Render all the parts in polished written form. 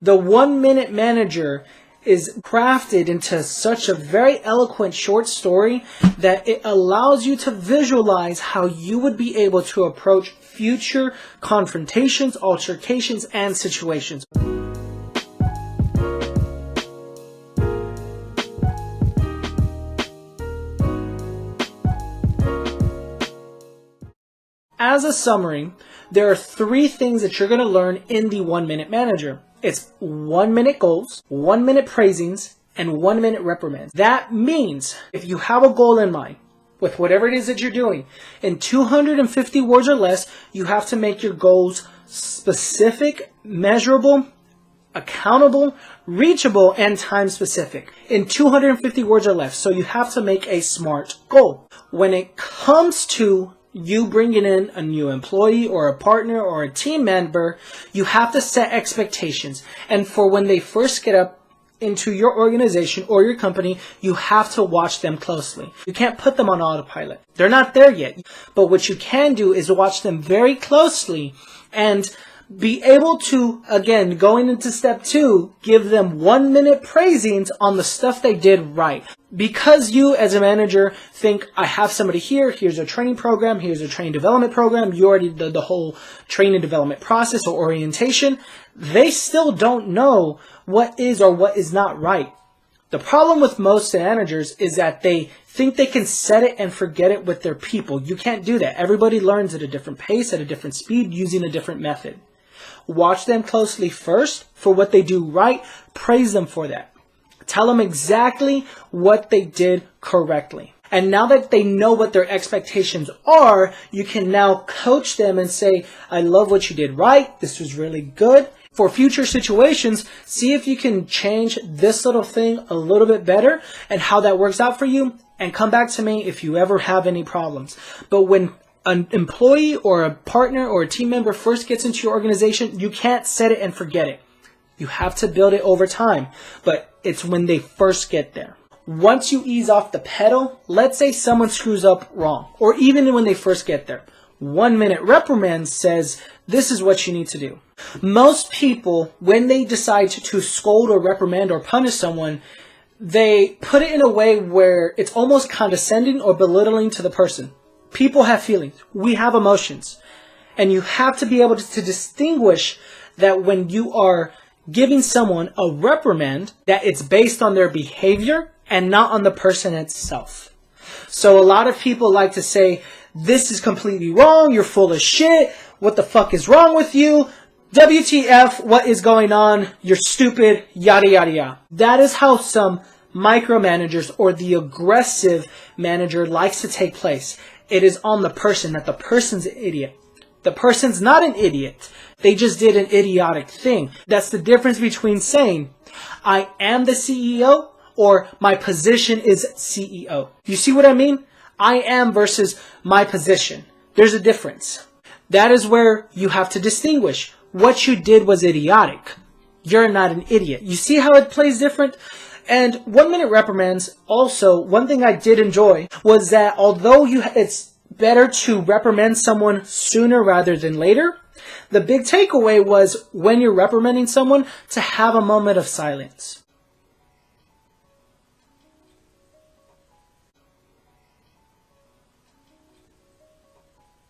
The 1 minute manager is crafted into such a very eloquent short story that it allows you to visualize how you would be able to approach future confrontations, altercations, and situations. As a summary, there are 3 things that you're going to learn in the 1 minute manager. It's 1 minute goals, 1 minute praisings, and 1 minute reprimands. That means if you have a goal in mind with whatever it is that you're doing, in 250 words or less, you have to make your goals specific, measurable, accountable, reachable, and time specific. In 250 words or less. So you have to make a SMART goal. When it comes to you bringing in a new employee or a partner or a team member, you have to set expectations. And for when they first get up into your organization or your company, you have to watch them closely. You can't put them on autopilot. They're not there yet. But what you can do is watch them very closely and be able to, again, going into step 2, give them 1 minute praisings on the stuff they did right. Because you as a manager think, I have somebody here, here's a training program, here's a training development program, you already did the whole training development process or orientation, they still don't know what is or what is not right. The problem with most managers is that they think they can set it and forget it with their people. You can't do that. Everybody learns at a different pace, at a different speed, using a different method. Watch them closely first for what they do right. Praise them for that. Tell them exactly what they did correctly. And now that they know what their expectations are, you can now coach them and say, I love what you did right. This was really good. For future situations, see if you can change this little thing a little bit better and how that works out for you. And come back to me if you ever have any problems. But when an employee or a partner or a team member first gets into your organization, you can't set it and forget it. You have to build it over time, but it's when they first get there. Once you ease off the pedal, let's say someone screws up wrong, or even when they first get there, 1 minute reprimand says, this is what you need to do. Most people, when they decide to scold or reprimand or punish someone, they put it in a way where it's almost condescending or belittling to the person. People have feelings. We have emotions. And you have to be able to distinguish that when you are giving someone a reprimand, that it's based on their behavior and not on the person itself. So a lot of people like to say, this is completely wrong. You're full of shit. What the fuck is wrong with you? WTF, what is going on? You're stupid, yada, yada, yada. That is how some micromanagers or the aggressive manager likes to take place. It is on the person, that the person's an idiot. The person's not an idiot. They just did an idiotic thing. That's the difference between saying, I am the CEO or my position is CEO. You see what I mean? I am versus my position. There's a difference. That is where you have to distinguish. What you did was idiotic. You're not an idiot. You see how it plays different? And 1 minute reprimands, also, one thing I did enjoy was that although it's better to reprimand someone sooner rather than later, the big takeaway was when you're reprimanding someone to have a moment of silence.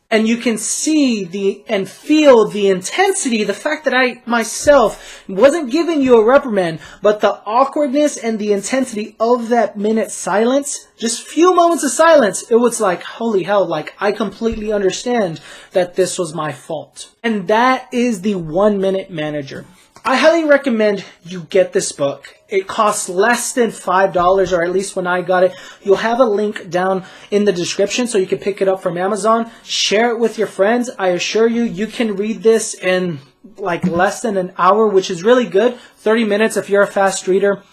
And you can see and feel the intensity, the fact that I myself wasn't giving you a reprimand, but the awkwardness and the intensity of that minute silence, just few moments of silence, it was like, holy hell, like I completely understand that this was my fault. And that is the 1 minute manager. I highly recommend you get this book. It costs less than $5, or at least when I got it. You'll have a link down in the description so you can pick it up from Amazon. Share it with your friends. I assure you, you can read this in like less than an hour, which is really good. 30 minutes if you're a fast reader.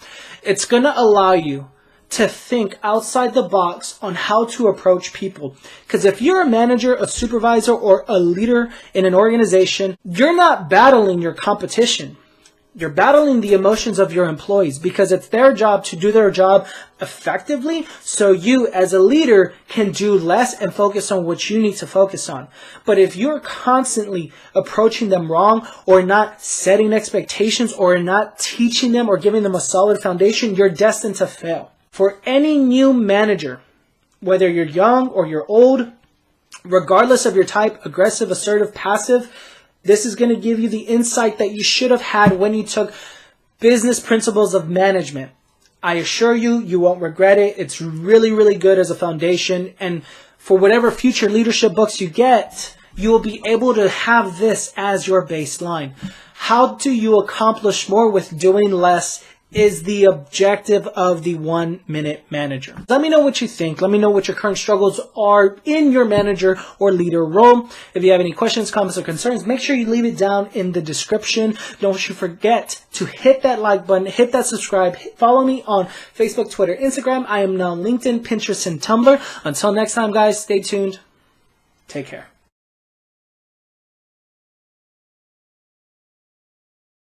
It's going to allow you to think outside the box on how to approach people. Because if you're a manager, a supervisor, or a leader in an organization, you're not battling your competition. You're battling the emotions of your employees because it's their job to do their job effectively, so you as a leader can do less and focus on what you need to focus on. But if you're constantly approaching them wrong, or not setting expectations, or not teaching them or giving them a solid foundation, you're destined to fail. For any new manager, whether you're young or you're old, regardless of your type, aggressive, assertive, passive, this is going to give you the insight that you should have had when you took business principles of management. I assure you, you won't regret it. It's really, really good as a foundation. And for whatever future leadership books you get, you will be able to have this as your baseline. How do you accomplish more with doing less is the objective of the 1 Minute Manager. Let me know what you think. Let me know what your current struggles are in your manager or leader role. If you have any questions, comments, or concerns, make sure you leave it down in the description. Don't you forget to hit that like button, hit that subscribe, follow me on Facebook, Twitter, Instagram. I am now on LinkedIn, Pinterest, and Tumblr. Until next time, guys, stay tuned. Take care.